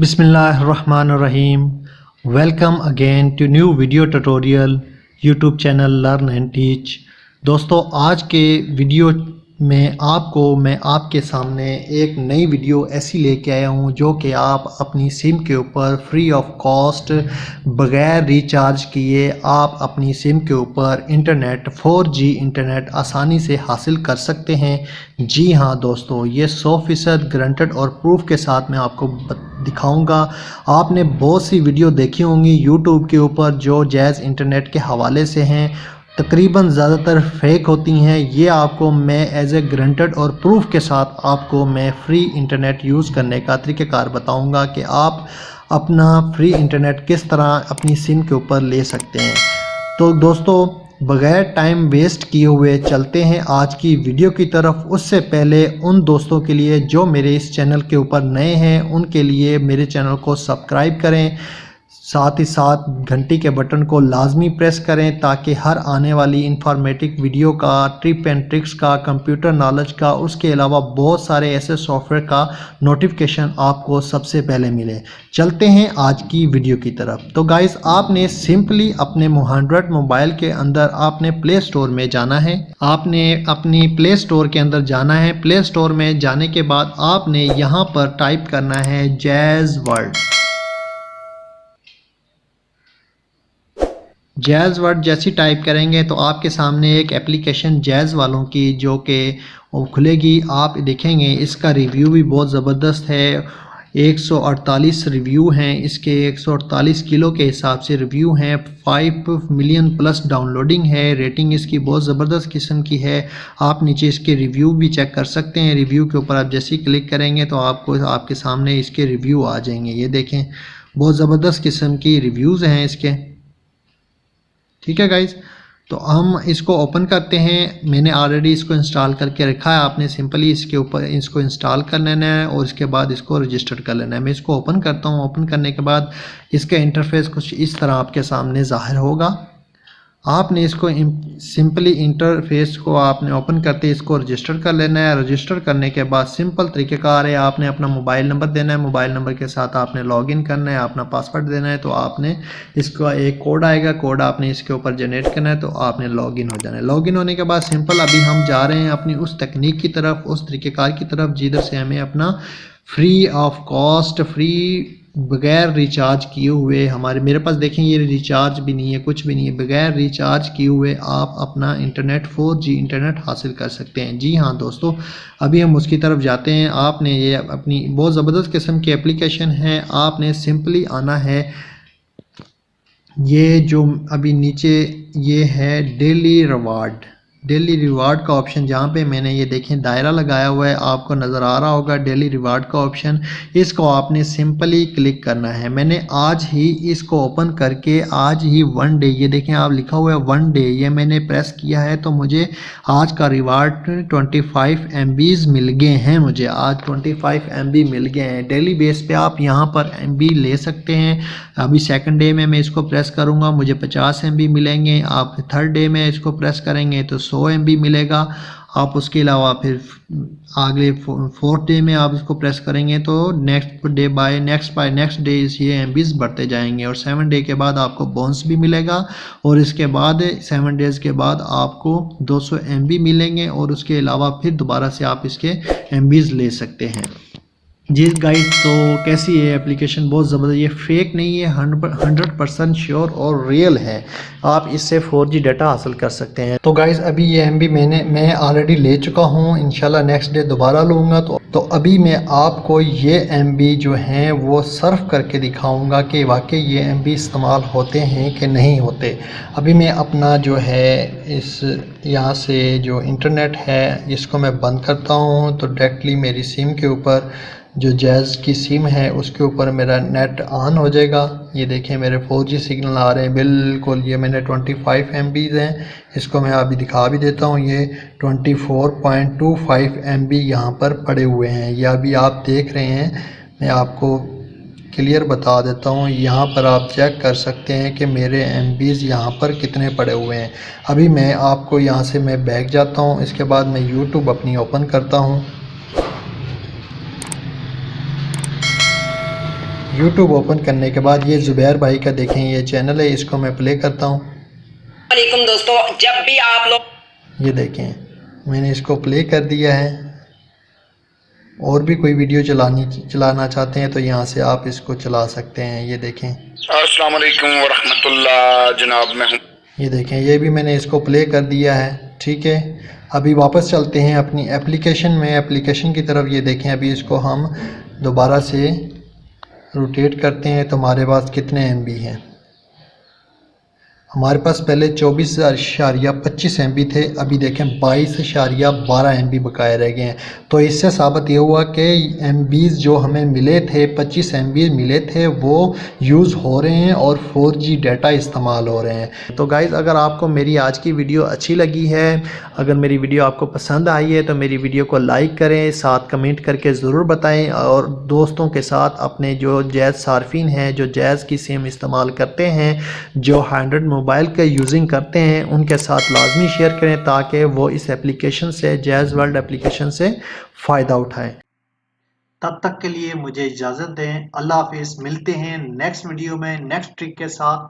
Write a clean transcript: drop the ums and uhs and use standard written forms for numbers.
Bismillahirrahmanirrahim. Welcome again to new video tutorial YouTube channel Learn and Teach. दोस्तों आज के video में मैं आपके सामने एक नई वीडियो ऐसी लेके आया हूँ जो कि आप अपनी सिम के ऊपर फ्री ऑफ कॉस्ट बग़ैर रिचार्ज किए आप अपनी सिम के ऊपर इंटरनेट 4G इंटरनेट आसानी से हासिल कर सकते हैं। जी हाँ दोस्तों, ये 100% गारंटेड और प्रूफ के साथ मैं आपको दिखाऊंगा। आपने बहुत सी वीडियो देखी होंगी यूट्यूब के ऊपर जो जैज़ इंटरनेट के हवाले से हैं, तकरीबन ज़्यादातर फेक होती हैं। ये आपको मैं एज ए गारंटेड और प्रूफ के साथ आपको मैं फ्री इंटरनेट यूज़ करने का तरीक़ाकार बताऊंगा कि आप अपना फ्री इंटरनेट किस तरह अपनी सिम के ऊपर ले सकते हैं। तो दोस्तों बग़ैर टाइम वेस्ट किए हुए चलते हैं आज की वीडियो की तरफ। उससे पहले उन दोस्तों के लिए जो मेरे इस चैनल के ऊपर नए हैं उनके लिए मेरे चैनल को सब्सक्राइब करें, साथ ही साथ घंटी के बटन को लाजमी प्रेस करें ताकि हर आने वाली इंफॉर्मेटिव वीडियो का, टिप एंड ट्रिक्स का, कंप्यूटर नॉलेज का, उसके अलावा बहुत सारे ऐसे सॉफ्टवेयर का नोटिफिकेशन आपको सबसे पहले मिले। चलते हैं आज की वीडियो की तरफ। तो गाइस आपने सिंपली अपने एंड्रॉयड मोबाइल के अंदर आपने प्ले स्टोर में जाना है। आपने अपनी प्ले स्टोर के अंदर जाना है। प्ले स्टोर में जाने के बाद आपने यहाँ पर टाइप करना है जैज़ वर्ल्ड। जैज़ वर्ड जैसी टाइप करेंगे तो आपके सामने एक एप्लीकेशन जैज़ वालों की जो कि खुलेगी। आप देखेंगे इसका रिव्यू भी बहुत ज़बरदस्त है। 148 रिव्यू हैं इसके, 148 किलो के हिसाब से रिव्यू हैं। 5 मिलियन प्लस डाउनलोडिंग है। रेटिंग इसकी बहुत ज़बरदस्त किस्म की है। आप नीचे इसके रिव्यू भी चेक कर सकते हैं। रिव्यू के ऊपर आप जैसे ही क्लिक करेंगे तो आपको आपके सामने इसके रिव्यू आ जाएंगे। ये देखें बहुत ज़बरदस्त किस्म की रिव्यूज़ हैं इसके। ठीक है गाइज, तो हम इसको ओपन करते हैं। मैंने ऑलरेडी इसको इंस्टॉल करके रखा है। आपने सिंपली इसके ऊपर इसको इंस्टॉल कर लेना है और इसके बाद इसको रजिस्टर कर लेना है। मैं इसको ओपन करता हूँ। ओपन करने के बाद इसका इंटरफेस कुछ इस तरह आपके सामने ज़ाहिर होगा। आपने इसको सिंपली इंटरफेस को आपने ओपन करते इसको रजिस्टर कर लेना है। रजिस्टर करने के बाद सिंपल तरीक़ेकार है, आपने अपना मोबाइल नंबर देना है। मोबाइल नंबर के साथ आपने लॉगिन करना है, अपना पासवर्ड देना है। तो आपने इसका एक कोड आएगा, कोड आपने इसके ऊपर जनरेट करना है। तो आपने लॉगिन हो जाना है। लॉगिन होने के बाद सिंपल अभी हम जा रहे हैं अपनी उस तकनीक की तरफ, उस तरीक़ेकार की तरफ जिधर से हमें अपना फ्री ऑफ कॉस्ट, फ्री बगैर रिचार्ज किए हुए मेरे पास देखें ये रिचार्ज भी नहीं है, कुछ भी नहीं है, बगैर रिचार्ज किए हुए आप अपना इंटरनेट 4G इंटरनेट हासिल कर सकते हैं। जी हाँ दोस्तों, अभी हम उसकी तरफ जाते हैं। आपने ये अपनी बहुत ज़बरदस्त किस्म की एप्लीकेशन है। आपने सिंपली आना है, ये जो अभी नीचे ये है डेली रिवार्ड का ऑप्शन, जहाँ पे मैंने ये देखें दायरा लगाया हुआ है, आपको नज़र आ रहा होगा डेली रिवार्ड का ऑप्शन। इसको आपने सिंपली क्लिक करना है। मैंने आज ही इसको ओपन करके आज ही 1 डे, ये देखें आप लिखा हुआ है 1 डे, ये मैंने प्रेस किया है तो मुझे आज का रिवार्ड 25 MBs मिल गए हैं। मुझे आज 25 MB मिल गए हैं। डेली बेस पे आप यहाँ पर MB ले सकते हैं। अभी सेकंड डे में मैं इसको प्रेस करूँगा, मुझे 50 MB मिलेंगे। आप थर्ड डे में इसको प्रेस करेंगे तो 100 MB मिलेगा। आप उसके अलावा फिर अगले फोर्थ डे में आप इसको प्रेस करेंगे तो नेक्स्ट डे ये MBs बढ़ते जाएंगे। और 7 डे के बाद आपको बोनस भी मिलेगा और इसके बाद 7 डेज़ के बाद आपको 200 MB मिलेंगे और उसके अलावा फिर दोबारा से आप इसके MBs ले सकते हैं। जी गाइस, तो कैसी है एप्लीकेशन? बहुत ज़बरदस्त, ये फेक नहीं है, 100% श्योर और रियल है। आप इससे 4G डाटा हासिल कर सकते हैं। तो गाइस अभी ये MB मैं ऑलरेडी ले चुका हूँ। इंशाल्लाह नेक्स्ट डे दोबारा लूँगा। तो अभी मैं आपको ये MB जो हैं वो सर्फ करके दिखाऊँगा कि वाकई ये MB इस्तेमाल होते हैं कि नहीं होते। अभी मैं अपना जो है इस यहाँ से जो इंटरनेट है इसको मैं बंद करता हूँ तो डायरेक्टली मेरी सिम के ऊपर जो जैज़ की सिम है उसके ऊपर मेरा नेट ऑन हो जाएगा। ये देखें मेरे 4G सिग्नल आ रहे हैं बिल्कुल। ये मैंने 25 MBs हैं, इसको मैं अभी दिखा भी देता हूँ। ये 24.25 MB यहाँ पर पड़े हुए हैं। ये अभी आप देख रहे हैं, मैं आपको क्लियर बता देता हूँ। यहाँ पर आप चेक कर सकते हैं कि मेरे MBs यहाँ पर कितने पड़े हुए हैं। अभी मैं आपको यहाँ से मैं बैक जाता हूँ। इसके बाद मैं YouTube अपनी ओपन करता हूँ। यूट्यूब ओपन करने के बाद ये ज़ुबैर भाई का देखें ये चैनल है, इसको मैं प्ले करता हूँ। वालेकुम दोस्तों, जब भी आप लोग ये देखें मैंने इसको प्ले कर दिया है। और भी कोई वीडियो चलाना चाहते हैं तो यहाँ से आप इसको चला सकते हैं। ये देखें, अस्सलाम वालेकुम व रहमतुल्लाह, जनाब मैं हूँ। ये देखें ये भी मैंने इसको प्ले कर दिया है। ठीक है, अभी वापस चलते हैं अपनी एप्लीकेशन में, एप्लीकेशन की तरफ। ये देखें अभी इसको हम दोबारा से रोटेट करते हैं तो हमारे पास कितने MB हैं। हमारे पास पहले 24.25 MB थे, अभी देखें 22.12 MB बकाया रह गए हैं। तो इससे साबित ये हुआ कि MBs जो हमें मिले थे 25 MB मिले थे वो यूज़ हो रहे हैं और 4G डाटा इस्तेमाल हो रहे हैं। तो गाइज़ अगर आपको मेरी आज की वीडियो अच्छी लगी है, अगर मेरी वीडियो आपको पसंद आई है तो मेरी वीडियो को लाइक करें, साथ कमेंट करके ज़रूर बताएं और दोस्तों के साथ अपने जो जैज़ सार्फिन हैं, जो जैज़ की सिम इस्तेमाल करते हैं, जो 100 मोबाइल का यूजिंग करते हैं, उनके साथ लाजमी शेयर करें ताकि वो इस एप्लीकेशन से, जैज़ वर्ल्ड एप्लीकेशन से फ़ायदा उठाएं। तब तक के लिए मुझे इजाज़त दें। अल्लाह हाफिज़। मिलते हैं नेक्स्ट वीडियो में नेक्स्ट ट्रिक के साथ।